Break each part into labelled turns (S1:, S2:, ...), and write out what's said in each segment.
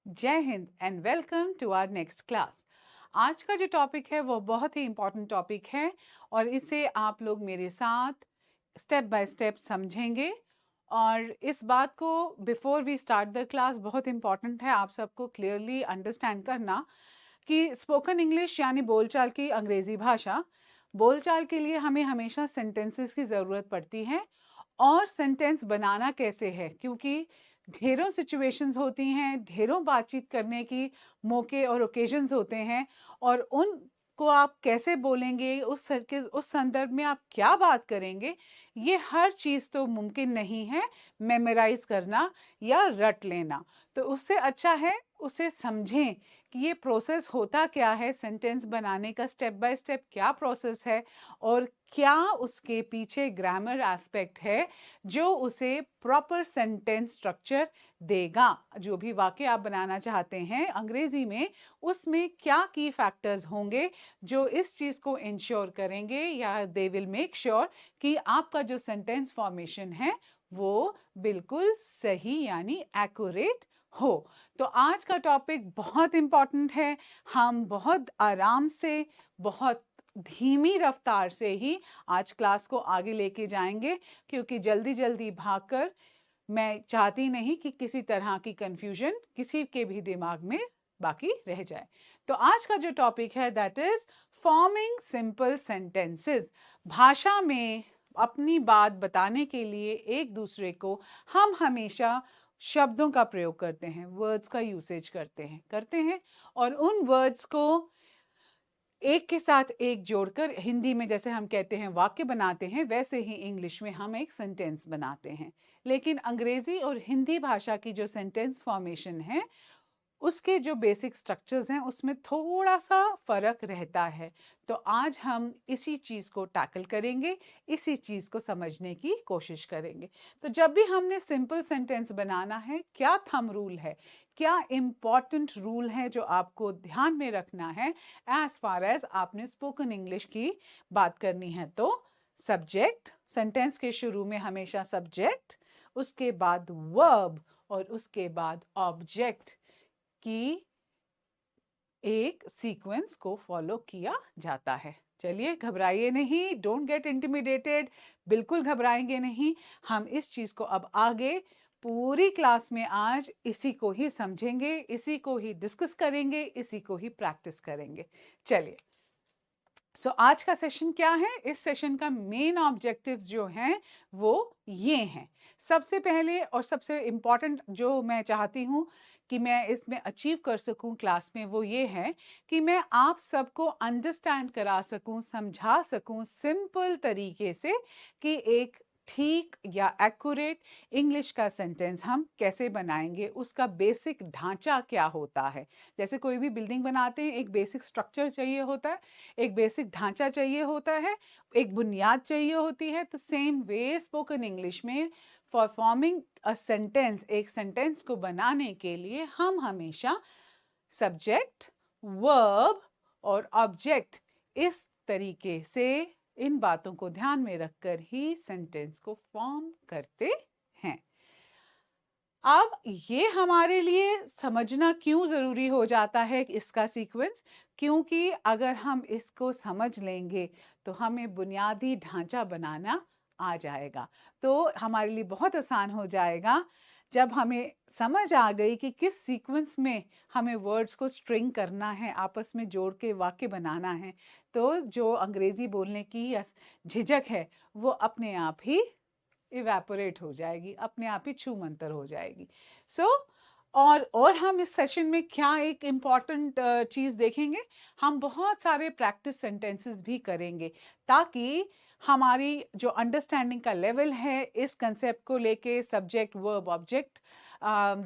S1: जय Hind and welcome to our next class. आज का जो टॉपिक है वो बहुत ही इम्पोर्टेंट टॉपिक है और इसे आप लोग मेरे साथ स्टेप बाय स्टेप समझेंगे। और इस बात को before we start the class बहुत इम्पॉर्टेंट है आप सबको क्लियरली अंडरस्टैंड करना कि स्पोकन इंग्लिश यानी बोलचाल की अंग्रेज़ी भाषा, बोलचाल के लिए हमें हमेशा सेंटेंसेस की ज़रूरत पड़ती है। और सेंटेंस बनाना कैसे है, क्योंकि ढेरों सिचुएशंस होती हैं, ढेरों बातचीत करने की मौके और ओकेजन्स होते हैं, और उनको आप कैसे बोलेंगे, उस संदर्भ में आप क्या बात करेंगे, ये हर चीज़ तो मुमकिन नहीं है मेमोराइज करना या रट लेना। तो उससे अच्छा है उसे समझें कि ये प्रोसेस होता क्या है, सेंटेंस बनाने का स्टेप बाय स्टेप क्या प्रोसेस है और क्या उसके पीछे ग्रामर एस्पेक्ट है जो उसे प्रॉपर सेंटेंस स्ट्रक्चर देगा। जो भी वाक्य आप बनाना चाहते हैं अंग्रेजी में, उसमें क्या की फैक्टर्स होंगे जो इस चीज़ को इंश्योर करेंगे या दे विल मेक श्योर कि आपका जो सेंटेंस फॉर्मेशन है वो बिल्कुल सही यानी एक्यूरेट हो। तो आज का टॉपिक बहुत इम्पॉर्टेंट है। हम बहुत आराम से, बहुत धीमी रफ्तार से ही आज क्लास को आगे लेके जाएंगे, क्योंकि जल्दी जल्दी भागकर मैं चाहती नहीं कि किसी तरह की कंफ्यूजन किसी के भी दिमाग में बाकी रह जाए। तो आज का जो टॉपिक है that is forming simple sentences. भाषा में अपनी बात बताने के लिए एक दूसरे को हम हमेशा शब्दों का प्रयोग करते हैं, वर्ड्स का यूसेज करते हैं और उन वर्ड्स को एक के साथ एक जोड़कर हिंदी में जैसे हम कहते हैं वाक्य बनाते हैं, वैसे ही इंग्लिश में हम एक सेंटेंस बनाते हैं। लेकिन अंग्रेजी और हिंदी भाषा की जो सेंटेंस फॉर्मेशन है उसके जो बेसिक स्ट्रक्चर्स हैं उसमें थोड़ा सा फर्क रहता है। तो आज हम इसी चीज़ को टैकल करेंगे, इसी चीज़ को समझने की कोशिश करेंगे। तो जब भी हमने सिंपल सेंटेंस बनाना है, क्या थंब रूल है, क्या इम्पॉर्टेंट रूल है जो आपको ध्यान में रखना है एज फार एज आपने स्पोकन इंग्लिश की बात करनी है। तो सब्जेक्ट, सेंटेंस के शुरू में हमेशा सब्जेक्ट, उसके बाद वर्ब और उसके बाद ऑब्जेक्ट की एक सीक्वेंस को फॉलो किया जाता है। चलिए घबराइए नहीं, डोंट गेट इंटिमिडेटेड, बिल्कुल घबराएंगे नहीं। हम इस चीज़ को अब आगे पूरी क्लास में आज इसी को ही समझेंगे, इसी को ही डिस्कस करेंगे, इसी को ही प्रैक्टिस करेंगे। चलिए, सो आज का सेशन क्या है, इस सेशन का मेन ऑब्जेक्टिव्स जो हैं वो ये हैं। सबसे पहले और सबसे इम्पॉर्टेंट जो मैं चाहती हूँ कि मैं इसमें अचीव कर सकूं क्लास में, वो ये है कि मैं आप सबको अंडरस्टैंड करा सकूं, समझा सकूं सिंपल तरीके से कि एक ठीक या एक्यूरेट इंग्लिश का सेंटेंस हम कैसे बनाएंगे, उसका बेसिक ढांचा क्या होता है। जैसे कोई भी बिल्डिंग बनाते हैं, एक बेसिक स्ट्रक्चर चाहिए होता है, एक बेसिक ढांचा चाहिए होता है, एक बुनियाद चाहिए होती है। तो सेम वे स्पोकन इंग्लिश में फॉर फॉर्मिंग अ सेंटेंस, एक सेंटेंस को बनाने के लिए हम हमेशा सब्जेक्ट, वर्ब और ऑब्जेक्ट, इस तरीके से इन बातों को ध्यान में रखकर ही सेंटेंस को फॉर्म करते हैं। अब ये हमारे लिए समझना क्यों ज़रूरी हो जाता है इसका सीक्वेंस, क्योंकि अगर हम इसको समझ लेंगे तो हमें बुनियादी ढांचा बनाना आ जाएगा। तो हमारे लिए बहुत आसान हो जाएगा जब हमें समझ आ गई कि किस सीक्वेंस में हमें वर्ड्स को स्ट्रिंग करना है, आपस में जोड़ के वाक्य बनाना है। तो जो अंग्रेज़ी बोलने की झिझक है वो अपने आप ही इवेपोरेट हो जाएगी, अपने आप ही छूमंतर हो जाएगी। सो और हम इस सेशन में क्या एक इम्पॉर्टेंट चीज़ देखेंगे, हम बहुत सारे प्रैक्टिस सेंटेंसेस भी करेंगे ताकि हमारी जो अंडरस्टैंडिंग का लेवल है इस कंसेप्ट को लेके, सब्जेक्ट वर्ब ऑब्जेक्ट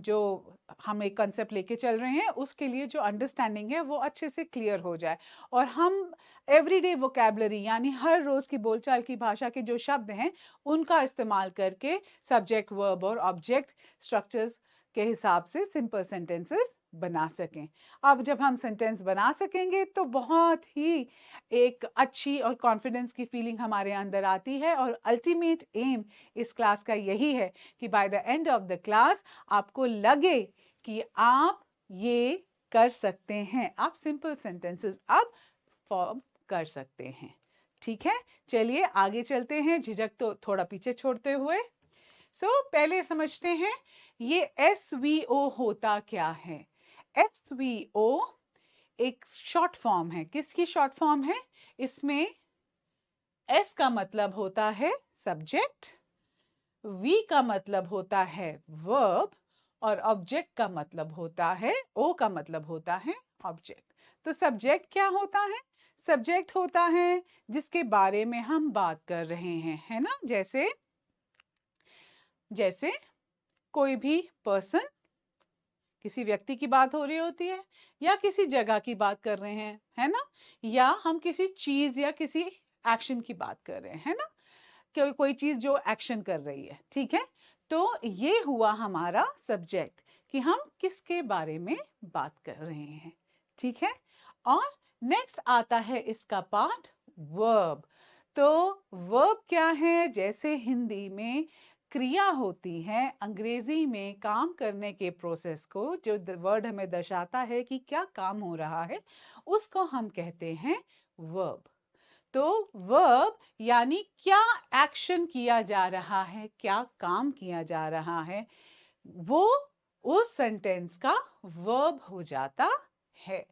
S1: जो हम एक कंसेप्ट लेके चल रहे हैं, उसके लिए जो अंडरस्टैंडिंग है वो अच्छे से क्लियर हो जाए और हम एवरीडे वोकैबुलरी यानी हर रोज़ की बोलचाल की भाषा के जो शब्द हैं उनका इस्तेमाल करके सब्जेक्ट, वर्ब और ऑब्जेक्ट स्ट्रक्चर्स के हिसाब से सिंपल सेंटेंसेस बना सकें। अब जब हम सेंटेंस बना सकेंगे तो बहुत ही एक अच्छी और कॉन्फिडेंस की फीलिंग हमारे अंदर आती है और अल्टीमेट एम इस क्लास का यही है कि by the end of the class आपको लगे कि आप ये कर सकते हैं। आप सिंपल सेंटेंसेस अब फॉर्म कर सकते हैं। ठीक है, चलिए आगे चलते हैं, झिझक तो थोड़ा पीछे छोड़ते हुए। पहले समझते हैं ये SVO होता क्या है। SVO एक शॉर्ट फॉर्म है। किसकी शॉर्ट फॉर्म है? इसमें S का मतलब होता है सब्जेक्ट, V का मतलब होता है वर्ब, और ऑब्जेक्ट का मतलब होता है, O का मतलब होता है ऑब्जेक्ट। तो सब्जेक्ट क्या होता है? सब्जेक्ट होता है जिसके बारे में हम बात कर रहे हैं, है ना? जैसे कोई भी पर्सन, किसी व्यक्ति की बात हो रही होती है, या किसी जगह की बात कर रहे हैं, है ना? या हम किसी चीज या किसी एक्शन की बात कर रहे हैं, है ना? कोई चीज जो एक्शन कर रही है, ठीक है? तो ये हुआ हमारा सब्जेक्ट कि हम किसके बारे में बात कर रहे हैं, ठीक है? और नेक्स्ट आता है इसका पार्ट वर्ब। तो वर्ब क्या है? जैसे हिंदी में क्रिया होती है, अंग्रेजी में काम करने के प्रोसेस को, जो वर्ड हमें दर्शाता है कि क्या काम हो रहा है, उसको हम कहते हैं वर्ब। तो वर्ब यानी क्या एक्शन किया जा रहा है, क्या काम किया जा रहा है, वो उस सेंटेंस का वर्ब हो जाता है।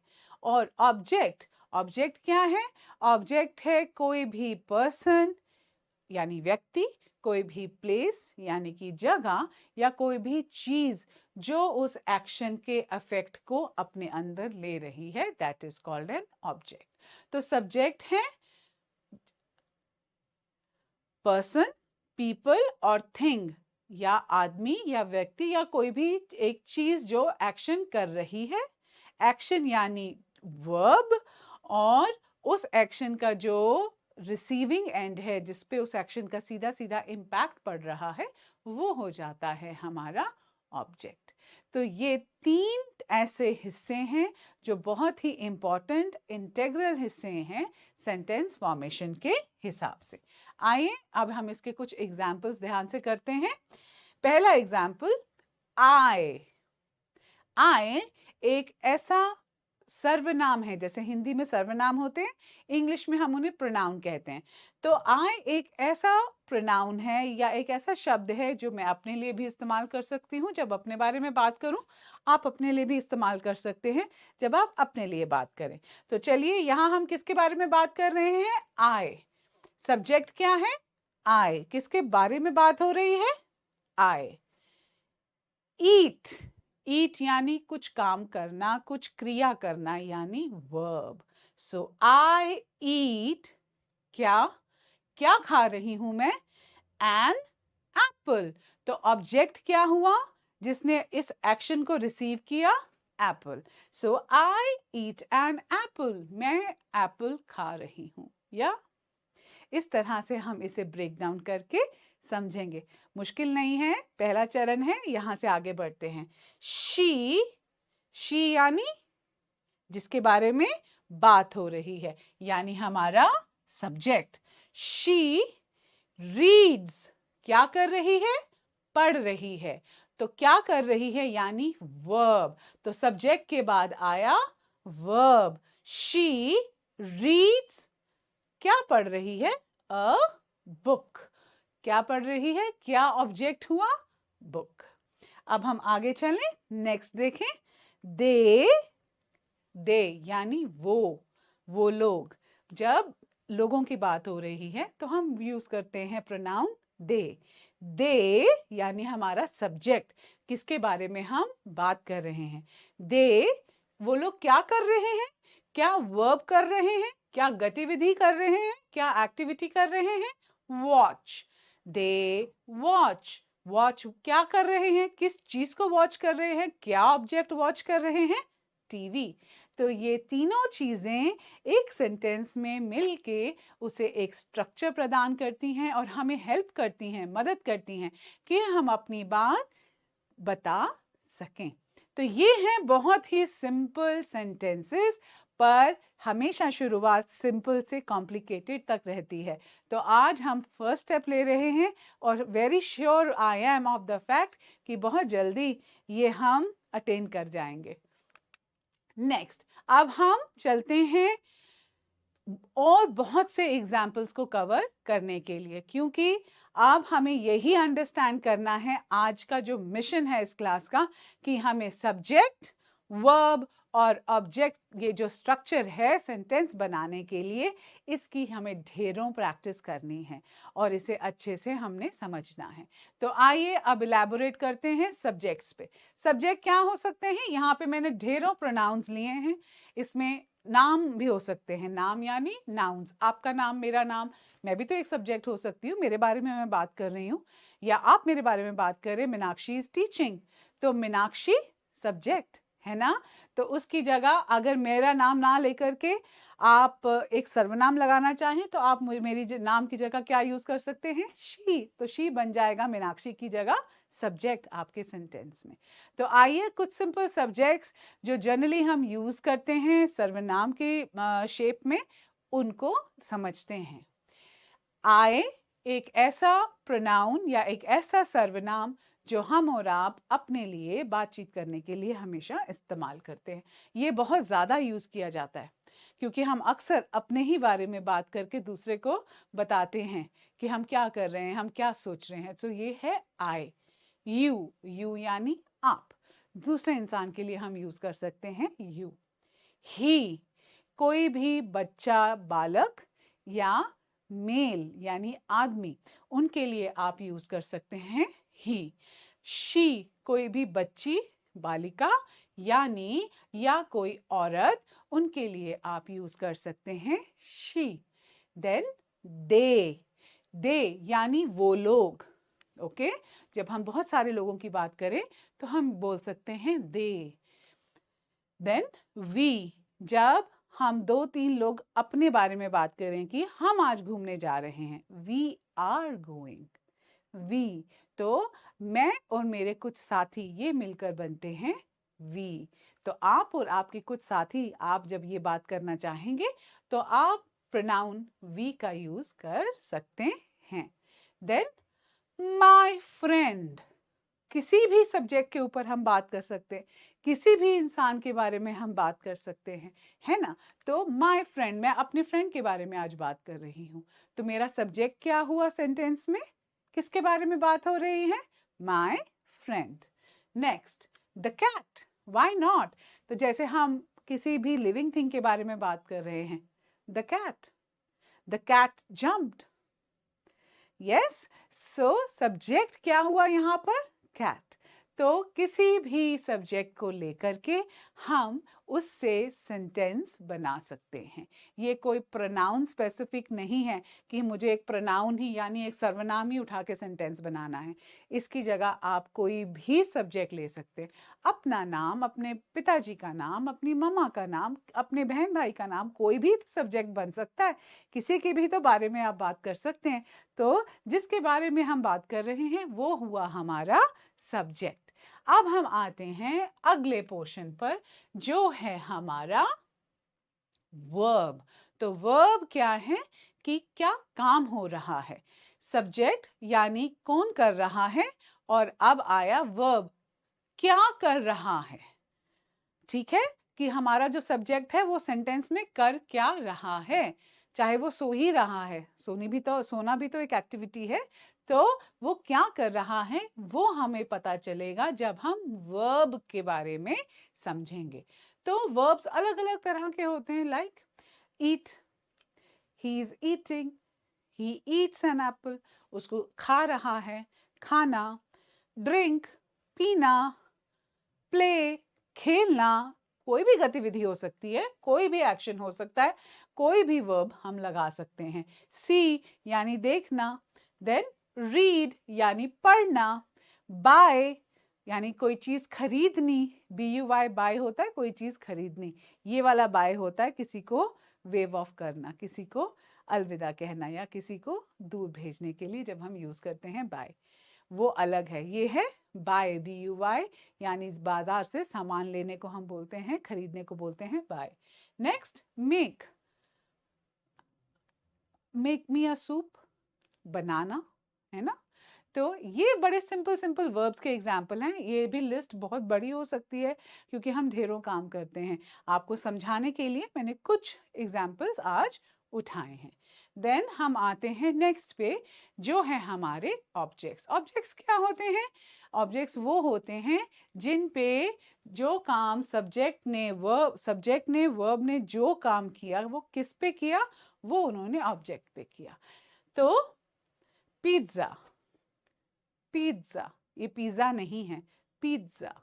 S1: और ऑब्जेक्ट, ऑब्जेक्ट क्या है? ऑब्जेक्ट है कोई भी पर्सन यानी व्यक्ति, कोई भी प्लेस यानी कि जगह, या कोई भी चीज जो उस एक्शन के इफेक्ट को अपने अंदर ले रही है, that is called an object. तो सब्जेक्ट है पर्सन, पीपल और थिंग, या आदमी या व्यक्ति या कोई भी एक चीज जो एक्शन कर रही है, एक्शन यानी वर्ब, और उस एक्शन का जो रिसीविंग एंड है, जिस पे उस एक्शन का सीधा सीधा इम्पैक्ट पड़ रहा है, वो हो जाता है हमारा ऑब्जेक्ट। तो ये तीन ऐसे हिस्से हैं जो बहुत ही इंपॉर्टेंट इंटेग्रल हिस्से हैं सेंटेंस फॉर्मेशन के हिसाब से। आइए अब हम इसके कुछ एग्जाम्पल्स ध्यान से करते हैं। पहला एग्जाम्पल, आई। आई एक ऐसा सर्वनाम है, जैसे हिंदी में सर्वनाम होते हैं, इंग्लिश में हम उन्हें प्रोनाउन कहते हैं। तो आई एक ऐसा प्रोनाउन है या एक ऐसा शब्द है जो मैं अपने लिए भी इस्तेमाल कर सकती हूँ जब अपने बारे में बात करूं। आप अपने लिए भी इस्तेमाल कर सकते हैं जब आप अपने लिए बात करें। तो चलिए, यहाँ हम किसके बारे में बात कर रहे हैं? आई। सब्जेक्ट क्या है? आई। किसके बारे में बात हो रही है? आई। ईट, ईट यानी कुछ काम करना, कुछ क्रिया करना, यानी वर्ब। सो आई ईट, क्या क्या खा रही हूं मैं? An apple. तो ऑब्जेक्ट क्या हुआ जिसने इस एक्शन को रिसीव किया? Apple. So I eat an apple, मैं एप्पल खा रही हूं। या इस तरह से हम इसे ब्रेक डाउन करके समझेंगे। मुश्किल नहीं है, पहला चरण है, यहां से आगे बढ़ते हैं। शी, शी यानी जिसके बारे में बात हो रही है, यानी हमारा सब्जेक्ट। शी रीड्स, क्या कर रही है? पढ़ रही है। तो क्या कर रही है यानी वर्ब। तो सब्जेक्ट के बाद आया वर्ब। शी रीड्स, क्या पढ़ रही है? A book. क्या पढ़ रही है? क्या ऑब्जेक्ट हुआ? बुक। अब हम आगे चलें, नेक्स्ट देखें। दे, दे यानी वो लोग। जब लोगों की बात हो रही है तो हम यूज करते हैं प्रोनाउन दे। दे यानी हमारा सब्जेक्ट, किसके बारे में हम बात कर रहे हैं? दे, वो लोग क्या कर रहे हैं? क्या वर्ब कर रहे हैं? क्या गतिविधि कर रहे हैं? क्या एक्टिविटी कर रहे हैं? वॉच। दे वॉच, वॉच क्या कर रहे हैं? किस चीज को वॉच कर रहे हैं? क्या ऑब्जेक्ट वॉच कर रहे हैं? टीवी। तो ये तीनों चीजें एक सेंटेंस में मिलके उसे एक स्ट्रक्चर प्रदान करती हैं और हमें हेल्प करती हैं, मदद करती हैं कि हम अपनी बात बता सकें। तो ये हैं बहुत ही सिंपल सेंटेंसेस, पर हमेशा शुरुआत सिंपल से कॉम्प्लिकेटेड तक रहती है। तो आज हम फर्स्ट स्टेप ले रहे हैं और very sure I am of the fact कि बहुत जल्दी ये हम अटेन कर जाएंगे। नेक्स्ट, अब हम चलते हैं और बहुत से एग्जाम्पल्स को कवर करने के लिए, क्योंकि अब हमें यही अंडरस्टैंड करना है, आज का जो मिशन है इस क्लास का, कि हमें सब्जेक्ट, वर्ब और ऑब्जेक्ट, ये जो स्ट्रक्चर है सेंटेंस बनाने के लिए, इसकी हमें ढेरों प्रैक्टिस करनी है और इसे अच्छे से हमने समझना है। तो आइए अब इलैबोरेट करते हैं सब्जेक्ट्स पे। सब्जेक्ट क्या हो सकते हैं? यहाँ पे मैंने ढेरों प्रोनाउंस लिए हैं। इसमें नाम भी हो सकते हैं, नाम यानी नाउन्स। आपका नाम, मेरा नाम, मैं भी तो एक सब्जेक्ट हो सकती हूँ, मेरे बारे में मैं बात कर रही हूँ, या आप मेरे बारे में बात कर रहे हैं, मीनाक्षी इज टीचिंग, तो मीनाक्षी सब्जेक्ट है ना। तो उसकी जगह अगर मेरा नाम ना लेकर के आप एक सर्वनाम लगाना चाहें तो आप मेरी नाम की जगह क्या यूज कर सकते हैं? शी। तो शी बन जाएगा मीनाक्षी की जगह सब्जेक्ट आपके सेंटेंस में। तो आइए कुछ सिंपल सब्जेक्ट्स जो जनरली हम यूज करते हैं सर्वनाम के शेप में, उनको समझते हैं। आए एक ऐसा प्रोनाउन या एक ऐसा सर्वनाम जो हम और आप अपने लिए बातचीत करने के लिए हमेशा इस्तेमाल करते हैं। ये बहुत ज़्यादा यूज़ किया जाता है क्योंकि हम अक्सर अपने ही बारे में बात करके दूसरे को बताते हैं कि हम क्या कर रहे हैं, हम क्या सोच रहे हैं। तो ये है आई। यू यानी आप, दूसरे इंसान के लिए हम यूज़ कर सकते हैं यू। ही, कोई भी बच्चा, बालक या मेल यानी आदमी, उनके लिए आप यूज कर सकते हैं ही। शी, कोई भी बच्ची, बालिका यानी या कोई औरत, उनके लिए आप यूज कर सकते हैं शी। देन दे, दे यानी वो लोग। ओके, जब हम बहुत सारे लोगों की बात करें तो हम बोल सकते हैं दे। देन वी, जब हम 2-3 लोग अपने बारे में बात करें कि हम आज घूमने जा रहे हैं, वी आर गोइंग। वी, तो मैं और मेरे कुछ साथी ये मिलकर बनते हैं वी। तो आप और आपके कुछ साथी, आप जब ये बात करना चाहेंगे तो आप प्रोनाउन वी का यूज कर सकते हैं। देन माय फ्रेंड, किसी भी सब्जेक्ट के ऊपर हम बात कर सकते हैं, किसी भी इंसान के बारे में हम बात कर सकते हैं, है ना। तो माय फ्रेंड, मैं अपने फ्रेंड के बारे में आज बात कर रही हूँ, तो मेरा सब्जेक्ट क्या हुआ सेंटेंस में? किसके बारे में बात हो रही है? My friend. Next, the cat, why not. तो जैसे हम किसी भी लिविंग थिंग के बारे में बात कर रहे हैं, the cat jumped. Yes, so subject क्या हुआ यहाँ पर? कैट। तो किसी भी सब्जेक्ट को लेकर के हम उससे सेंटेंस बना सकते हैं। ये कोई प्रोनाउन स्पेसिफिक नहीं है कि मुझे एक प्रोनाउन ही यानी एक सर्वनाम ही उठा के सेंटेंस बनाना है। इसकी जगह आप कोई भी सब्जेक्ट ले सकते हैं, अपना नाम, अपने पिताजी का नाम, अपनी मम्मा का नाम, अपने बहन भाई का नाम, कोई भी सब्जेक्ट बन सकता है। किसी के भी तो बारे में आप बात कर सकते हैं। तो जिसके बारे में हम बात कर रहे हैं वो हुआ हमारा सब्जेक्ट। अब हम आते हैं अगले पोर्शन पर जो है हमारा वर्ब। तो वर्ब क्या है कि क्या काम हो रहा है। सब्जेक्ट यानी कौन कर रहा है, और अब आया वर्ब, क्या कर रहा है। ठीक है, कि हमारा जो सब्जेक्ट है वो सेंटेंस में कर क्या रहा है। चाहे वो सो ही रहा है, सोना भी तो एक एक्टिविटी है। तो वो क्या कर रहा है वो हमें पता चलेगा जब हम वर्ब के बारे में समझेंगे। तो वर्ब्स अलग अलग तरह के होते हैं, like eat, he is eating, he eats an apple, उसको खा रहा है, खाना। ड्रिंक, पीना। प्ले, खेलना, कोई भी गतिविधि हो सकती है, कोई भी एक्शन हो सकता है, कोई भी वर्ब हम लगा सकते हैं। सी यानी देखना। देन रीड यानी पढ़ना। बाय यानी कोई चीज खरीदनी, BUY बाय होता है कोई चीज खरीदनी। ये वाला बाय होता है किसी को वेव ऑफ करना, किसी को अलविदा कहना, या किसी को दूर भेजने के लिए जब हम यूज करते हैं बाय, वो अलग है। ये है बाय, BUY, यानी बाजार से सामान लेने को हम बोलते हैं, खरीदने को बोलते हैं buy. Next, make, make me a soup, बनाना, है ना। तो ये बड़े सिंपल सिंपल वर्ब्स के एग्जाम्पल हैं। ये भी लिस्ट बहुत बड़ी हो सकती है क्योंकि हम ढेरों काम करते हैं। आपको समझाने के लिए मैंने कुछ एग्जाम्पल्स आज उठाए हैं। देन हम आते हैं नेक्स्ट पे, जो है हमारे ऑब्जेक्ट्स। ऑब्जेक्ट्स क्या होते हैं? ऑब्जेक्ट्स वो होते हैं जिन पे जो काम सब्जेक्ट ने वर्ब ने जो काम किया वो किस पे किया, वो उन्होंने ऑब्जेक्ट पे किया। तो पिज्जा, पिज्जा, ये पिज्जा नहीं है, पिज्जा,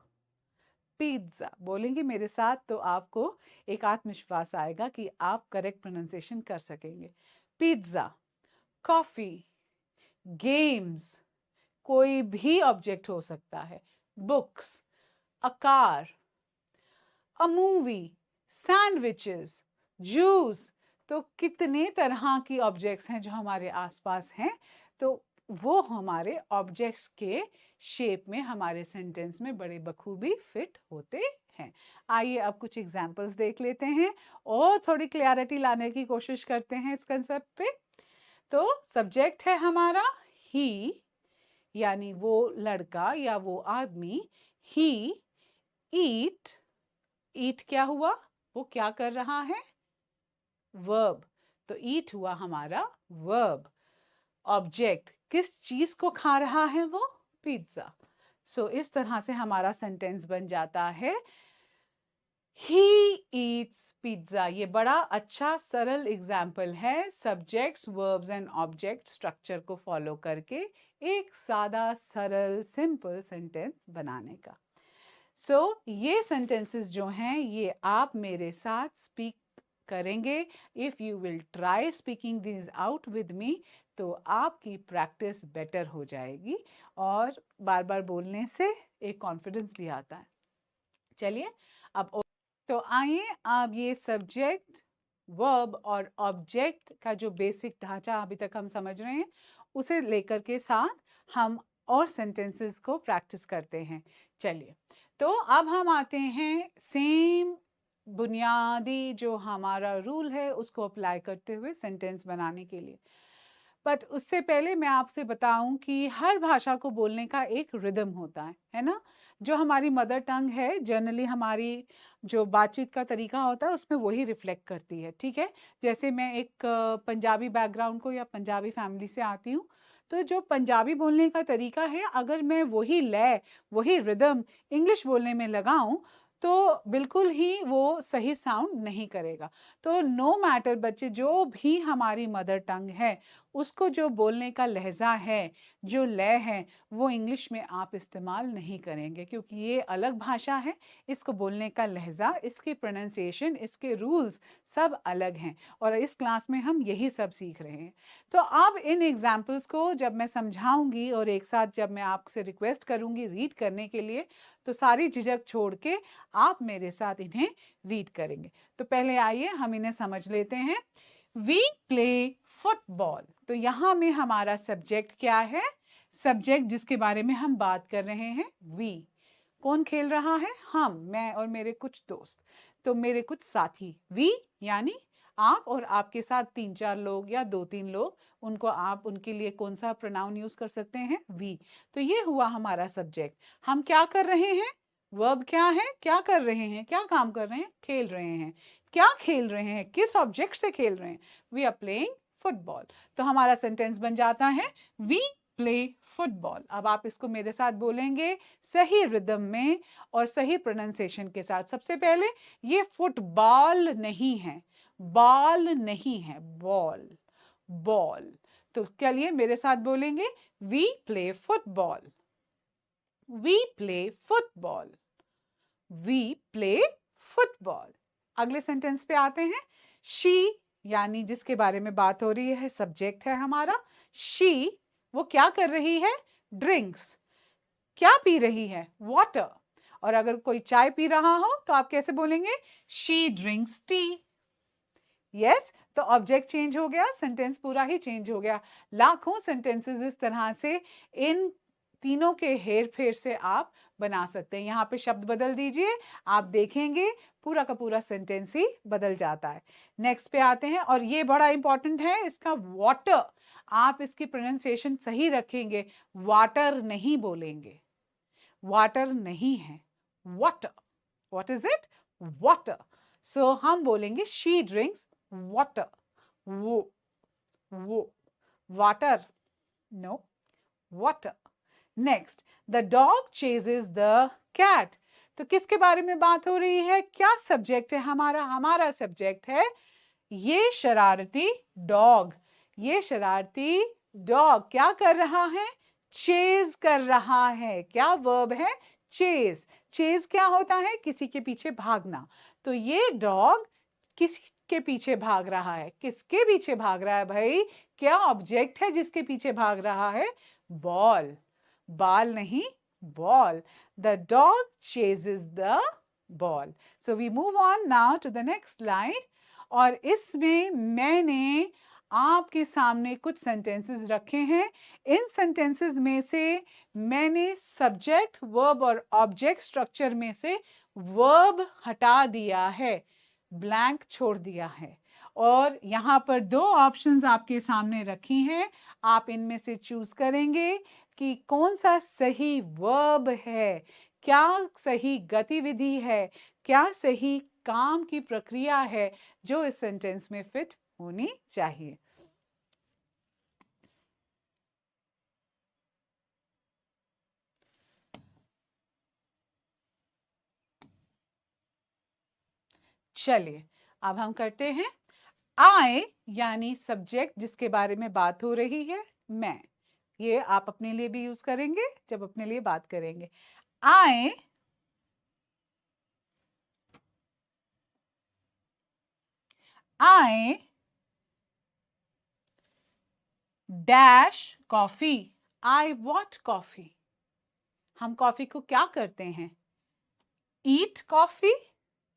S1: पिज्जा बोलेंगे मेरे साथ तो आपको एक आत्मविश्वास आएगा कि आप करेक्ट प्रोनाउंसिएशन कर सकेंगे। पिज्जा, कॉफी, गेम्स, कोई भी ऑब्जेक्ट हो सकता है, books, a car, a movie, sandwiches, juice. तो कितने तरह की ऑब्जेक्ट्स हैं जो हमारे आसपास हैं, तो वो हमारे ऑब्जेक्ट्स के शेप में हमारे सेंटेंस में बड़े बखूबी फिट होते हैं। आइए अब कुछ एग्जांपल्स देख लेते हैं और थोड़ी क्लैरिटी लाने की कोशिश करते हैं इस कंसेप्ट पे। तो सब्जेक्ट है हमारा ही, यानी वो लड़का या वो आदमी। ही ईट, ईट क्या हुआ, वो क्या कर रहा है, वर्ब। तो ईट हुआ हमारा वर्ब। ऑब्जेक्ट, किस चीज को खा रहा है वो, पिज्जा। सो इस तरह से हमारा सेंटेंस बन जाता है ही ईट्स पिज्जा। ये बड़ा अच्छा सरल एग्जाम्पल है subjects, verbs and object structure को फॉलो करके एक सादा सरल सिंपल सेंटेंस बनाने का। सो ये सेंटेंसेस जो हैं ये आप मेरे साथ स्पीक करेंगे। If you will try speaking this out with me, तो आपकी प्रैक्टिस बेटर हो जाएगी और बार बार बोलने से एक कॉन्फिडेंस भी आता है। चलिए अब तो आइए अब ये सब्जेक्ट, वर्ब और ऑब्जेक्ट का जो बेसिक ढांचा अभी तक हम समझ रहे हैं उसे लेकर के साथ हम और सेंटेंसेस को प्रैक्टिस करते हैं। चलिए तो अब हम आते हैं सेम बुनियादी जो हमारा रूल है उसको अप्लाई करते हुए सेंटेंस बनाने के लिए। बट उससे पहले मैं आपसे बताऊं कि हर भाषा को बोलने का एक रिदम होता है ना। जो हमारी मदर टंग है, जनरली हमारी जो बातचीत का तरीका होता है उसमें वही रिफ्लेक्ट करती है, ठीक है। जैसे मैं एक पंजाबी बैकग्राउंड को या पंजाबी फैमिली से आती हूँ, तो जो पंजाबी बोलने का तरीका है अगर मैं वही लय, वही रिदम इंग्लिश बोलने में लगाऊं तो बिल्कुल ही वो सही साउंड नहीं करेगा। तो नो मैटर बच्चे, जो भी हमारी मदर टंग है उसको जो बोलने का लहजा है, जो लय है, वो इंग्लिश में आप इस्तेमाल नहीं करेंगे क्योंकि ये अलग भाषा है। इसको बोलने का लहजा, इसकी प्रोनाउंसिएशन, इसके रूल्स सब अलग हैं और इस क्लास में हम यही सब सीख रहे हैं। तो अब इन एग्जाम्पल्स को जब मैं समझाऊंगी और एक साथ जब मैं आपसे रिक्वेस्ट करूंगी रीड करने के लिए, तो सारी झिझक छोड़ के आप मेरे साथ इन्हें रीड करेंगे। तो पहले आइए हम इन्हें समझ लेते हैं। वी प्ले फुटबॉल, तो यहाँ में हमारा सब्जेक्ट क्या है, सब्जेक्ट जिसके बारे में हम बात कर रहे हैं वी। कौन खेल रहा है, हम, मैं और मेरे कुछ दोस्त, तो मेरे कुछ साथी। वी यानी आप और आपके साथ 3-4 लोग या 2-3 लोग, उनको आप उनके लिए कौन सा प्रोनाउन यूज कर सकते हैं, वी। तो ये हुआ हमारा सब्जेक्ट। हम क्या कर रहे हैं, वर्ब क्या है, क्या कर रहे हैं, क्या काम कर रहे हैं, खेल रहे हैं। क्या खेल रहे हैं, किस ऑब्जेक्ट से खेल रहे हैं, वी आर प्लेइंग फुटबॉल। तो हमारा सेंटेंस बन जाता है वी प्ले फुटबॉल। अब आप इसको मेरे साथ बोलेंगे सही रिदम में और सही प्रोनाउंसिएशन के साथ। सबसे पहले, ये फुटबॉल नहीं है, बॉल नहीं है, बॉल, बॉल। तो चलिए मेरे साथ बोलेंगे we play football, we play football, we play football. अगले सेंटेंस पे आते हैं। शी यानी जिसके बारे में बात हो रही है, सब्जेक्ट है हमारा। शी वो क्या कर रही है, ड्रिंक्स, क्या पी रही है, वाटर। और अगर कोई चाय पी रहा हो तो आप कैसे बोलेंगे, शी ड्रिंक्स टी। यस, तो ऑब्जेक्ट चेंज हो गया, सेंटेंस पूरा ही चेंज हो गया। लाखों सेंटेंसेस इस तरह से इन तीनों के हेर फेर से आप बना सकते हैं। यहाँ पे शब्द बदल दीजिए, आप देखेंगे पूरा का पूरा सेंटेंस ही बदल जाता है। नेक्स्ट पे आते हैं और ये बड़ा इंपॉर्टेंट है इसका, वाटर। आप इसकी प्रोनाउंसिएशन सही रखेंगे, वाटर नहीं बोलेंगे, वाटर नहीं है, water, what is it, water. So हम बोलेंगे शी ड्रिंक्स वाटर, वो water, no, water. Next, the dog chases the cat. तो किसके बारे में बात हो रही है, क्या सब्जेक्ट है हमारा, हमारा सब्जेक्ट है ये शरारती डॉग। ये शरारती डॉग क्या कर रहा है, चेज कर रहा है। क्या वर्ब है, चेज। चेज क्या होता है, किसी के पीछे भागना। तो ये डॉग किसी के पीछे भाग रहा है, किसके पीछे भाग रहा है भाई, क्या ऑब्जेक्ट है जिसके पीछे भाग रहा है, बॉल, बाल नहीं, ball. The dog chases the ball. So we move on now to the next slide. और इसमें मैंने आपके सामने कुछ सेंटेंसेस रखे हैं। इन सेंटेंसेस में से मैंने सब्जेक्ट, वर्ब और ऑब्जेक्ट स्ट्रक्चर में से वर्ब हटा दिया है, ब्लैंक छोड़ दिया है। और यहाँ पर दो ऑप्शंस आपके सामने रखी हैं, आप इनमें से चूज करेंगे कि कौन सा सही वर्ब है, क्या सही गतिविधि है, क्या सही काम की प्रक्रिया है जो इस सेंटेंस में फिट होनी चाहिए। चलिए अब हम करते हैं। I यानी सब्जेक्ट जिसके बारे में बात हो रही है, मैं, ये आप अपने लिए भी यूज करेंगे जब अपने लिए बात करेंगे। I dash coffee, I want coffee. हम कॉफी को क्या करते हैं, ईट कॉफी,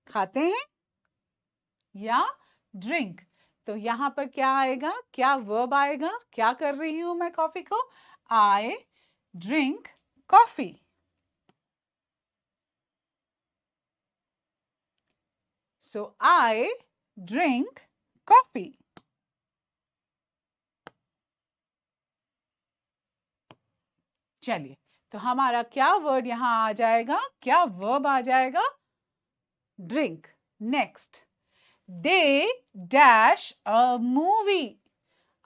S1: खाते हैं, या ड्रिंक। तो यहां पर क्या आएगा, क्या वर्ब आएगा, क्या कर रही हूं मैं कॉफी को, I drink coffee. So I drink coffee. चलिए, तो हमारा क्या वर्ड यहां आ जाएगा, क्या वर्ब आ जाएगा, drink. Next, they dash a movie.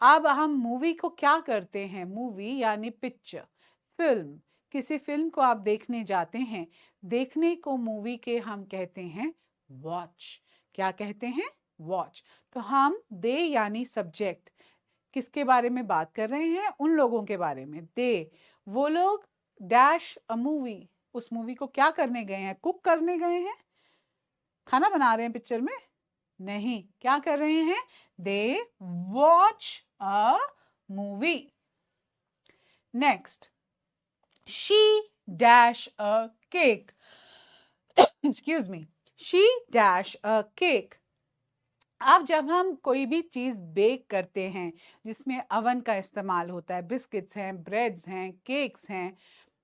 S1: अब हम मूवी को क्या करते हैं, मूवी यानी पिक्चर, फिल्म, किसी फिल्म को आप देखने जाते हैं, देखने को मूवी के हम कहते हैं वॉच। क्या कहते हैं, वॉच। तो हम दे यानी सब्जेक्ट, किसके बारे में बात कर रहे हैं, उन लोगों के बारे में, दे, वो लोग, डैश अ मूवी, उस मूवी को क्या करने गए हैं, कुक करने गए हैं, खाना बना रहे हैं पिक्चर में, नहीं, क्या कर रहे हैं, they watch a movie. Next, she dash a cake, excuse me, she dash a cake. अब जब हम कोई भी चीज बेक करते हैं जिसमें अवन का इस्तेमाल होता है, बिस्किट्स हैं, ब्रेड्स हैं, केक्स हैं,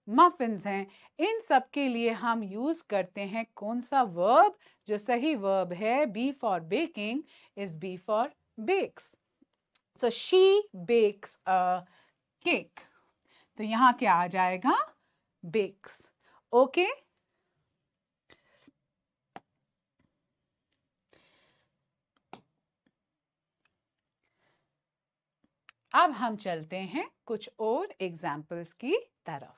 S1: मफिन्स हैं, इन सब के लिए हम यूज करते हैं कौन सा वर्ब, जो सही वर्ब है, B for baking is B for bakes. So she bakes a cake. तो यहां क्या आ जाएगा, बेक्स। ओके, अब हम चलते हैं कुछ और एग्जाम्पल्स की तरफ।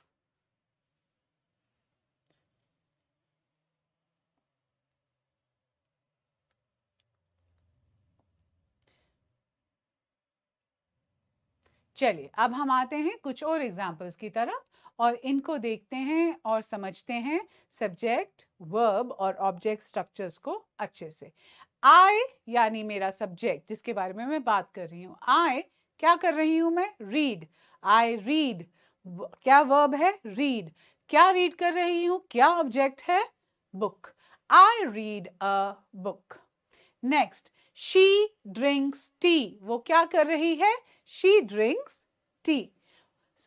S1: चलिए अब हम आते हैं कुछ और एग्जाम्पल्स की तरफ और इनको देखते हैं और समझते हैं सब्जेक्ट, वर्ब और ऑब्जेक्ट स्ट्रक्चर्स को अच्छे से। आई यानी मेरा सब्जेक्ट जिसके बारे में मैं बात कर रही हूँ, आई क्या कर रही हूँ मैं, रीड, आई रीड, क्या वर्ब है, रीड, क्या रीड कर रही हूँ, क्या ऑब्जेक्ट है, book, I read a book. Next, she drinks T, वो क्या कर रही है, शी ड्रिंक्स टी,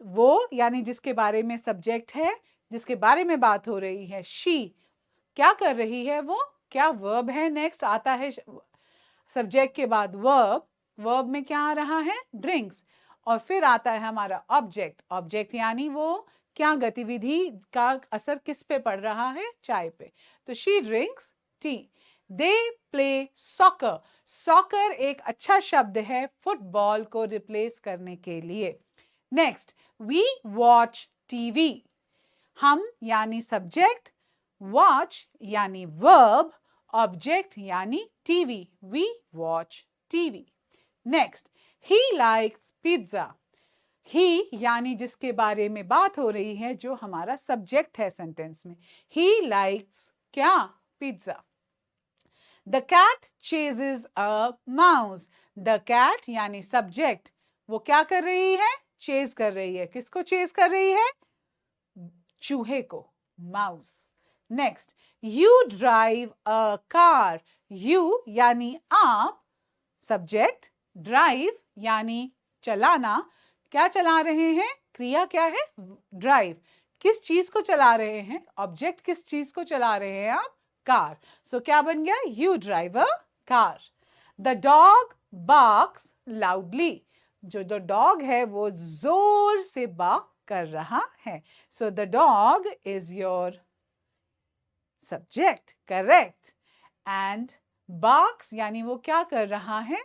S1: वो यानी जिसके बारे में सब्जेक्ट है, जिसके बारे में बात हो रही है, शी क्या कर रही है, वो क्या वर्ब है। नेक्स्ट आता है सब्जेक्ट के बाद वर्ब, वर्ब में क्या आ रहा है, ड्रिंक्स, और फिर आता है हमारा ऑब्जेक्ट। ऑब्जेक्ट यानी वो क्या गतिविधि का असर किस पे पड़ रहा है, चाय पे। तो she drinks T. They play soccer. Soccer एक अच्छा शब्द है फुटबॉल को रिप्लेस करने के लिए। Next, we watch TV. हम यानी सब्जेक्ट, वॉच यानी वर्ब, ऑब्जेक्ट यानी TV. We watch TV. Next, he likes pizza. He यानी जिसके बारे में बात हो रही है, जो हमारा सब्जेक्ट है सेंटेंस में। ही लाइक्स क्या, pizza. The cat chases a mouse. The cat यानी सब्जेक्ट, वो क्या कर रही है, चेज कर रही है। किसको चेज कर रही है, चूहे को, mouse. Next, you drive a car. You यानी आप, सब्जेक्ट, ड्राइव यानी चलाना। क्या चला रहे हैं, क्रिया क्या है, ड्राइव। किस चीज को चला रहे हैं, ऑब्जेक्ट किस चीज को चला रहे हैं आप, कार। सो क्या बन गया, you drive a car. The dog barks loudly. जो द डॉग है वो जोर से बार्क कर रहा है। So the dog is your subject, correct. And barks यानी वो क्या कर रहा है,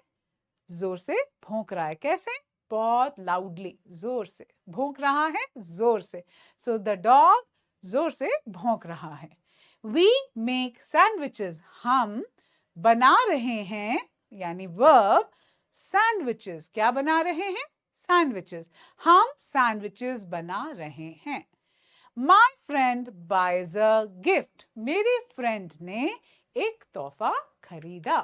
S1: जोर से भौंक रहा है। कैसे, बहुत लाउडली, जोर से भौंक रहा है, जोर से। सो द डॉग जोर से भौंक रहा है। We make sandwiches. हम बना रहे हैं यानी वर्ब, सैंडविचेस। क्या बना रहे हैं, सैंडविचेस। हम सैंडविचेस बना रहे हैं। My friend buys a gift. मेरे फ्रेंड ने एक तोहफा खरीदा।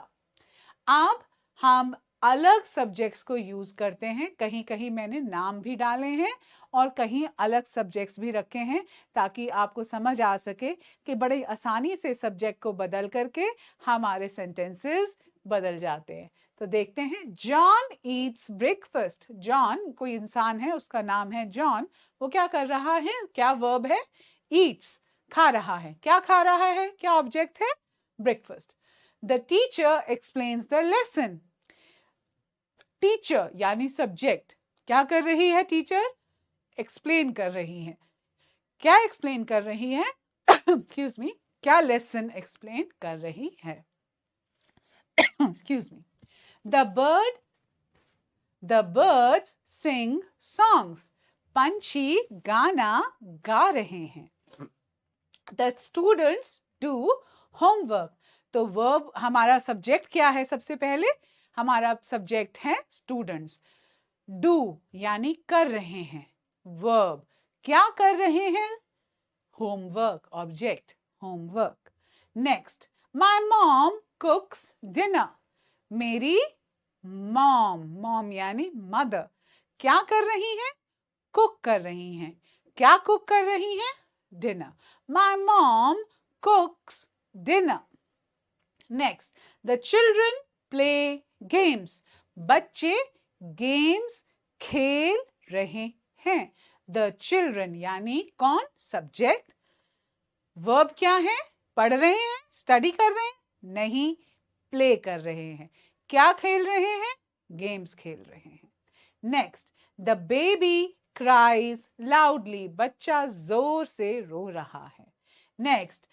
S1: अब हम अलग सब्जेक्ट्स को यूज करते हैं। कहीं कहीं मैंने नाम भी डाले हैं और कहीं अलग सब्जेक्ट्स भी रखे हैं, ताकि आपको समझ आ सके कि बड़ी आसानी से सब्जेक्ट को बदल करके हमारे सेंटेंसेस बदल जाते हैं। तो देखते हैं, जॉन ईट्स ब्रेकफास्ट। जॉन कोई इंसान है, उसका नाम है जॉन। वो क्या कर रहा है, क्या वर्ब है, ईट्स, खा रहा है। क्या खा रहा है, क्या ऑब्जेक्ट है, breakfast. The teacher explains the lesson. Teacher यानी सब्जेक्ट, क्या कर रही है टीचर, एक्सप्लेन कर रही है। क्या एक्सप्लेन कर रही है, एक्सक्यूज मी, क्या लेसन एक्सप्लेन कर रही है, excuse me. The birds sing songs. पंछी गाना गा रहे हैं। The students do homework. तो वर्ब, हमारा सब्जेक्ट क्या है, सबसे पहले हमारा सब्जेक्ट है स्टूडेंट्स। डू यानी कर रहे हैं, वर्ब क्या कर रहे हैं, homework, object homework. Next, my mom कुक्स dinner. मेरी मॉम यानी मदर क्या कर रही है, कुक कर रही हैं। क्या कुक कर रही हैं, dinner. My mom कुक्स dinner. Next, the children play games. बच्चे गेम्स खेल रहे हैं। द चिल्ड्रन यानी कौन, सब्जेक्ट। वर्ब क्या है, पढ़ रहे हैं, स्टडी कर रहे हैं, नहीं, प्ले कर रहे हैं। क्या खेल रहे हैं, गेम्स खेल रहे हैं। Next, the baby cries loudly. बच्चा जोर से रो रहा है। नेक्स्ट,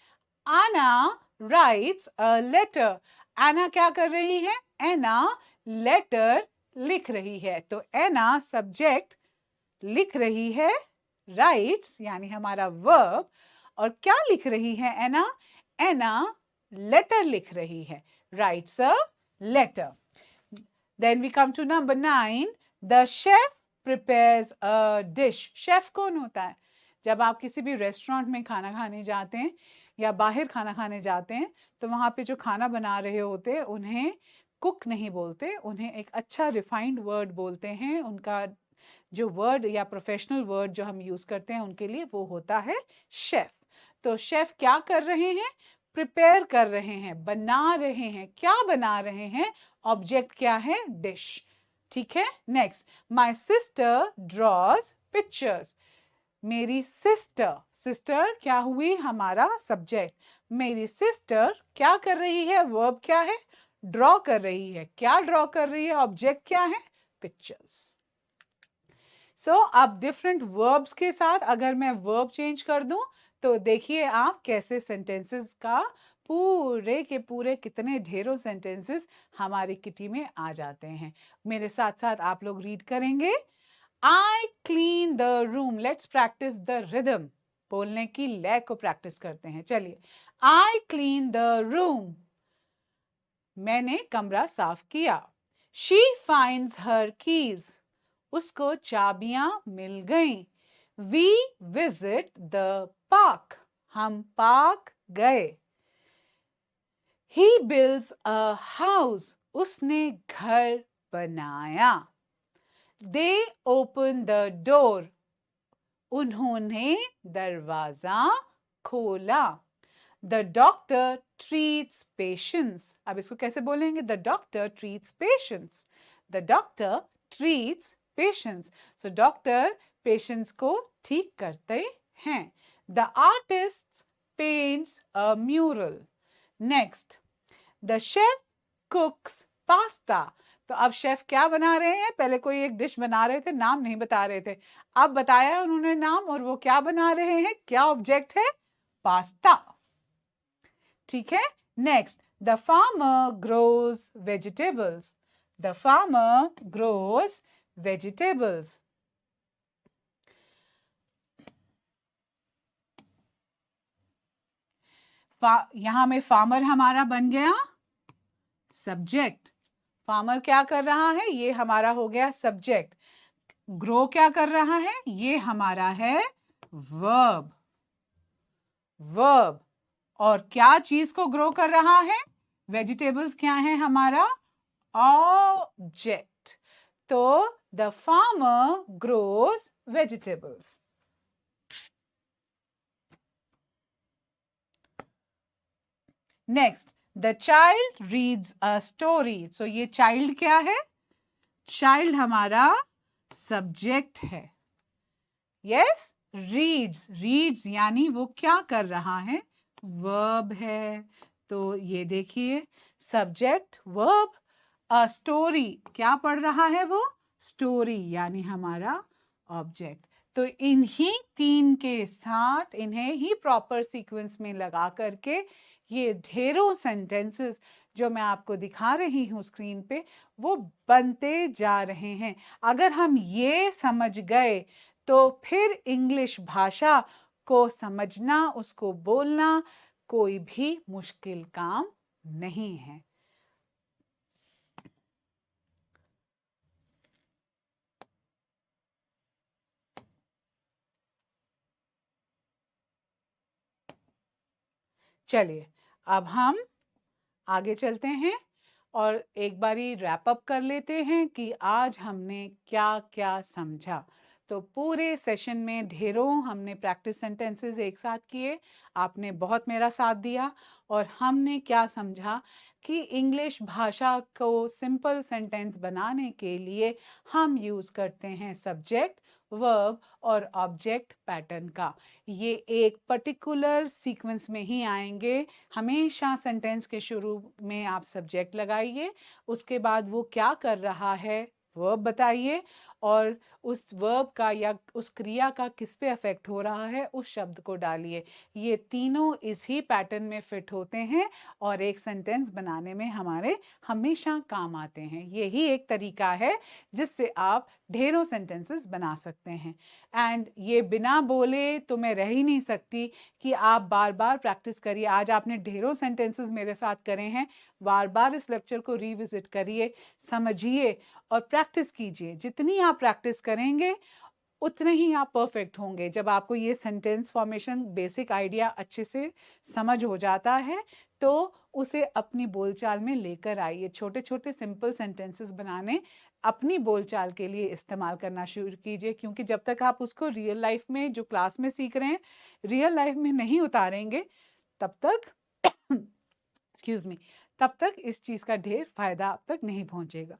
S1: आना राइट्स अ लेटर। एना क्या कर रही है, एना लेटर लिख रही है। तो एना सब्जेक्ट, लिख रही है, राइट्स यानी हमारा वर्ब, और क्या लिख रही है एना, एना लेटर लिख रही है, writes a letter. Then we come to number 9. The chef prepares a dish. Chef कौन होता है, जब आप किसी भी रेस्टोरेंट में खाना खाने जाते हैं या बाहर खाना खाने जाते हैं, तो वहाँ पे जो खाना बना रहे होते हैं उन्हें कुक नहीं बोलते, उन्हें एक अच्छा रिफाइंड वर्ड बोलते हैं। उनका जो वर्ड या प्रोफेशनल वर्ड जो हम यूज करते हैं उनके लिए, वो होता है शेफ। तो शेफ क्या कर रहे हैं, प्रिपेयर कर रहे हैं, बना रहे हैं। क्या बना रहे हैं, ऑब्जेक्ट क्या है, डिश। ठीक है। Next, my sister draws pictures. मेरी सिस्टर, सिस्टर क्या हुई, हमारा सब्जेक्ट। मेरी सिस्टर क्या कर रही है, वर्ब क्या है, ड्रॉ कर रही है। क्या ड्रॉ कर रही है, ऑब्जेक्ट क्या है, पिक्चर्स। सो अब डिफरेंट वर्ब्स के साथ अगर मैं वर्ब चेंज कर दूं तो देखिए आप कैसे सेंटेंसेस का पूरे के पूरे कितने ढेरों सेंटेंसेस हमारी किटी में आ जाते हैं। मेरे साथ साथ आप लोग रीड करेंगे। I clean the room, let's practice the rhythm, बोलने की लय को प्रैक्टिस करते हैं। चलिए, आई क्लीन द रूम, मैंने कमरा साफ किया। शी फाइंड्स हर कीज, उसको चाबियां मिल गईं। वी विजिट द पार्क, हम पार्क गए। ही बिल्ड्स अ हाउस, उसने घर बनाया। दे ओपन द डोर, उन्होंने दरवाजा खोला। द डॉक्टर ट्रीट्स पेशेंट्स, अब इसको कैसे बोलेंगे? The doctor treats patients, the doctor treats patients. So doctor patients को ठीक करते हैं। The artist paints a mural. Next, the chef कुक्स pasta, तो अब शेफ क्या बना रहे हैं? पहले कोई एक डिश बना रहे थे, नाम नहीं बता रहे थे, अब बताया उन्होंने नाम, और वो क्या बना रहे हैं? क्या ऑब्जेक्ट है? पास्ता। ठीक है। Next, the farmer grows vegetables, the farmer grows vegetables. यहां में फार्मर हमारा बन गया सब्जेक्ट। फार्मर क्या कर रहा है? ये हमारा हो गया सब्जेक्ट। ग्रो क्या कर रहा है? ये हमारा है वर्ब। वर्ब, और क्या चीज को ग्रो कर रहा है? वेजिटेबल्स क्या है हमारा? ऑब्जेक्ट। तो the farmer grows vegetables. Next, the child reads a story, so ये चाइल्ड क्या है? चाइल्ड हमारा सब्जेक्ट है। यस, रीड्स, रीड्स यानी वो क्या कर रहा है? वर्ब है। तो ये देखिए, सब्जेक्ट वर्ब। अ स्टोरी, क्या पढ़ रहा है वो? स्टोरी, यानी हमारा ऑब्जेक्ट। तो इन्हीं तीन के साथ इन्हें ही प्रॉपर सीक्वेंस में लगा करके ये ढेरों सेंटेंसेस जो मैं आपको दिखा रही हूँ स्क्रीन पे, वो बनते जा रहे हैं। अगर हम ये समझ गए तो फिर इंग्लिश भाषा को समझना, उसको बोलना कोई भी मुश्किल काम नहीं है। चलिए, अब हम आगे चलते हैं और एक बारी रैप अप कर लेते हैं कि आज हमने क्या क्या समझा। तो पूरे सेशन में ढेरों हमने प्रैक्टिस सेंटेंसेस एक साथ किए, आपने बहुत मेरा साथ दिया, और हमने क्या समझा कि इंग्लिश भाषा को सिंपल सेंटेंस बनाने के लिए हम यूज़ करते हैं सब्जेक्ट, वर्ब और ऑब्जेक्ट पैटर्न का। ये एक पर्टिकुलर सीक्वेंस में ही आएंगे। हमेशा सेंटेंस के शुरू में आप सब्जेक्ट लगाइए, उसके बाद वो क्या कर रहा है वर्ब बताइए, और उस वर्ब का या उस क्रिया का किस पे अफेक्ट हो रहा है उस शब्द को डालिए। ये तीनों इसी पैटर्न में फिट होते हैं और एक सेंटेंस बनाने में हमारे हमेशा काम आते हैं। यही एक तरीका है जिससे आप ढेरों सेंटेंसेस बना सकते हैं। एंड ये बिना बोले तो मैं रह ही नहीं सकती कि आप बार बार प्रैक्टिस करिए। आज आपने ढेरों सेंटेंसेस मेरे साथ करे हैं, बार बार इस लेक्चर को रिविजिट करिए, समझिए और प्रैक्टिस कीजिए। जितनी आप प्रैक्टिस करेंगे उतने ही आप परफेक्ट होंगे। जब आपको ये सेंटेंस फॉर्मेशन बेसिक आइडिया अच्छे से समझ हो जाता है तो उसे अपनी बोलचाल में लेकर आइए। छोटे छोटे सिंपल सेंटेंसेस बनाने अपनी बोलचाल के लिए इस्तेमाल करना शुरू कीजिए, क्योंकि जब तक आप उसको रियल लाइफ में जो क्लास में सीख रहे हैं रियल लाइफ में नहीं उतारेंगे तब तक एक्सक्यूज मी, तब तक इस चीज का ढेर फायदा आप तक नहीं पहुंचेगा।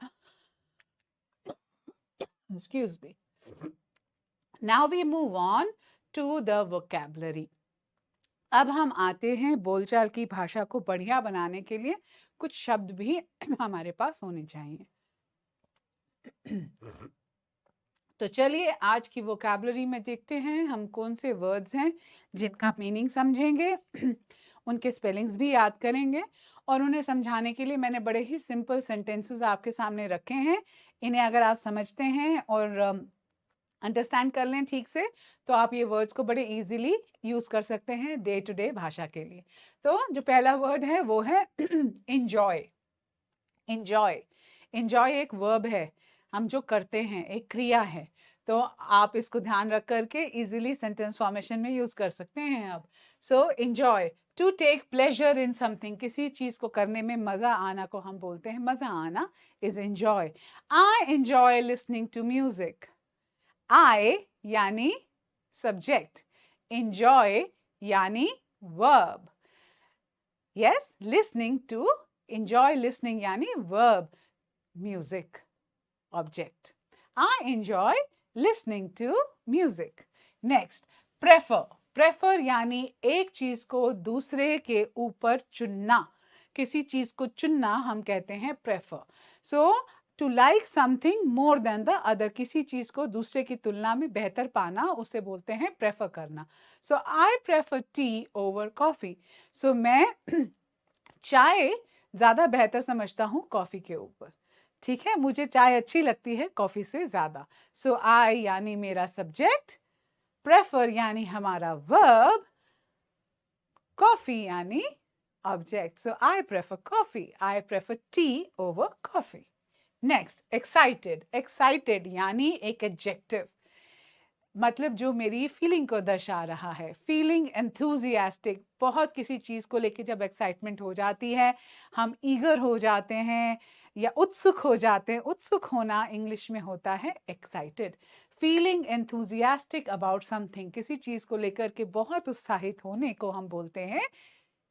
S1: Excuse me. Now we move on to the vocabulary. अब हम आते हैं बोलचाल की भाषा को बढ़िया बनाने के लिए कुछ शब्द भी हमारे पास होने चाहिए। तो चलिए आज की वोकैबुलरी में देखते हैं हम कौन से वर्ड्स हैं जिनका मीनिंग समझेंगे, उनके स्पेलिंग्स भी याद करेंगे और उन्हें समझाने के लिए मैंने बड़े ही सिंपल सेंटेंसेस आपके सामने रखे हैं। इन्हें अगर आप समझते हैं और अंडरस्टैंड कर लें ठीक से, तो आप ये वर्ड्स को बड़े इजीली यूज कर सकते हैं डे टू डे भाषा के लिए। तो जो पहला वर्ड है वो है इंजॉय। इंजॉय, इंजॉय एक वर्ब है, हम जो करते हैं, एक क्रिया है। तो आप इसको ध्यान रख करके इजीली सेंटेंस फॉर्मेशन में यूज कर सकते हैं अब। So enjoy, to take pleasure in something, किसी चीज को करने में मजा आना को हम बोलते हैं मजा आना, is enjoy. I enjoy listening to music. I यानी सब्जेक्ट, एंजॉय यानी verb. Yes, listening to, enjoy listening यानी verb, music object. I enjoy listening to music. Next, prefer. prefer यानी एक चीज को दूसरे के ऊपर चुनना, किसी चीज को चुनना हम कहते हैं prefer. So to like something more than the other, किसी चीज को दूसरे की तुलना में बेहतर पाना, उसे बोलते हैं prefer करना. So I prefer tea over coffee. So मैं चाय ज्यादा बेहतर समझता हूं कॉफी के ऊपर। ठीक है, मुझे चाय अच्छी लगती है कॉफी से ज्यादा। सो आई यानी मेरा सब्जेक्ट, प्रेफर यानी हमारा वर्ब, कॉफी यानी object. So I prefer coffee, I prefer tea over coffee. Next, excited. Excited यानी एक एडजेक्टिव, मतलब जो मेरी फीलिंग को दर्शा रहा है। फीलिंग एंथुजियास्टिक, बहुत किसी चीज को लेके जब एक्साइटमेंट हो जाती है, हम ईगर हो जाते हैं या उत्सुक हो जाते हैं। उत्सुक होना इंग्लिश में होता है excited. Feeling enthusiastic about something, किसी चीज को लेकर के बहुत उत्साहित होने को हम बोलते हैं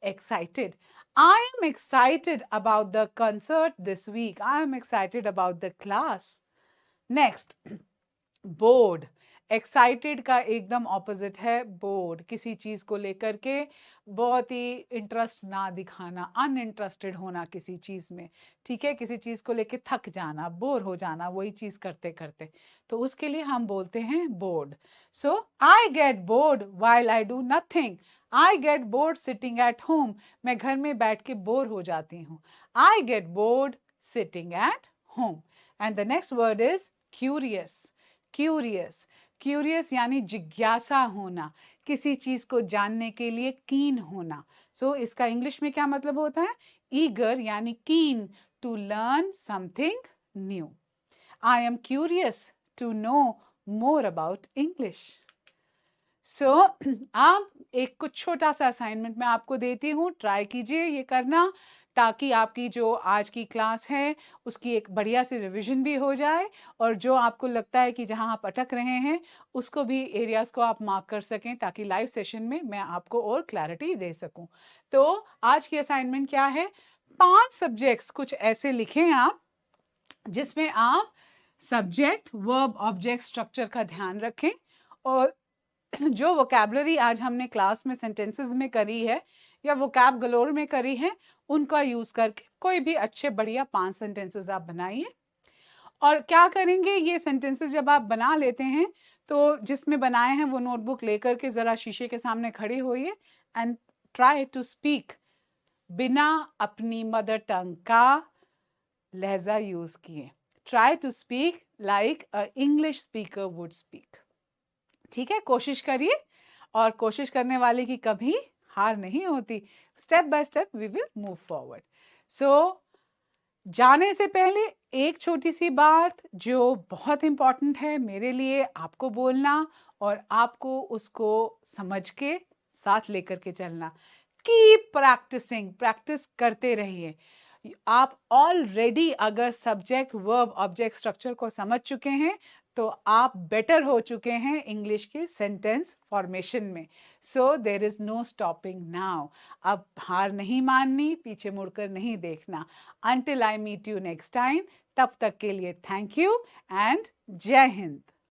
S1: excited. I am excited about the concert this week. I am excited about the class. Next, bored. Excited का एकदम ऑपोजिट है बोर्ड, किसी चीज को लेकर के बहुत ही इंटरेस्ट ना दिखाना, अनइंटरेस्टेड होना किसी चीज में। ठीक है, किसी चीज को लेके थक जाना, बोर हो जाना वही चीज करते करते, तो उसके लिए हम बोलते हैं board. So I get bored while I do nothing. I get bored sitting at home, मैं घर में बैठ के बोर हो जाती हूँ। I get bored sitting at home. And the next word is curious. Curious, curious यानी जिज्ञासा होना, किसी चीज को जानने के लिए कीन होना। सो इसका इंग्लिश में क्या मतलब होता है? ईगर यानी keen to learn something new. I am curious to know more about English. So आप एक कुछ छोटा सा असाइनमेंट मैं आपको देती हूँ, ट्राई कीजिए ये करना, ताकि आपकी जो आज की क्लास है उसकी एक बढ़िया सी रिवीजन भी हो जाए, और जो आपको लगता है कि जहां आप अटक रहे हैं उसको भी, एरियाज को आप मार्क कर सकें, ताकि लाइव सेशन में मैं आपको और क्लैरिटी दे सकूं। तो आज की असाइनमेंट क्या है? 5 सब्जेक्ट्स कुछ ऐसे लिखें आप जिसमें आप सब्जेक्ट, वर्ब, ऑब्जेक्ट, स्ट्रक्चर का ध्यान रखें, और जो वोकैबुलरी आज हमने क्लास में सेंटेंसेस में करी है या वोकैब गलोर में करी है, उनका यूज करके कोई भी अच्छे बढ़िया 5 सेंटेंसेस आप बनाइए। और क्या करेंगे, ये सेंटेंसेस जब आप बना लेते हैं तो जिसमें बनाए हैं वो नोटबुक लेकर के जरा शीशे के सामने खड़ी होइए एंड ट्राई टू स्पीक बिना अपनी मदर टंग का लहजा यूज किए। Try to speak like a English speaker would speak. ठीक है, कोशिश करिए, और कोशिश करने वाले की कभी हार नहीं होती। Step by step we will move forward. सो जाने से पहले एक छोटी सी बात जो बहुत इंपॉर्टेंट है मेरे लिए आपको बोलना, और आपको उसको समझ के साथ लेकर के चलना। कीप प्रैक्टिसिंग, प्रैक्टिस करते रहिए। आप ऑलरेडी अगर सब्जेक्ट, वर्ब, ऑब्जेक्ट, स्ट्रक्चर को समझ चुके हैं तो आप बेटर हो चुके हैं इंग्लिश की सेंटेंस फॉर्मेशन में। So there is no stopping now. अब हार नहीं माननी, पीछे मुड़कर नहीं देखना। Until I meet you next time, तब तक के लिए थैंक यू एंड जय हिंद।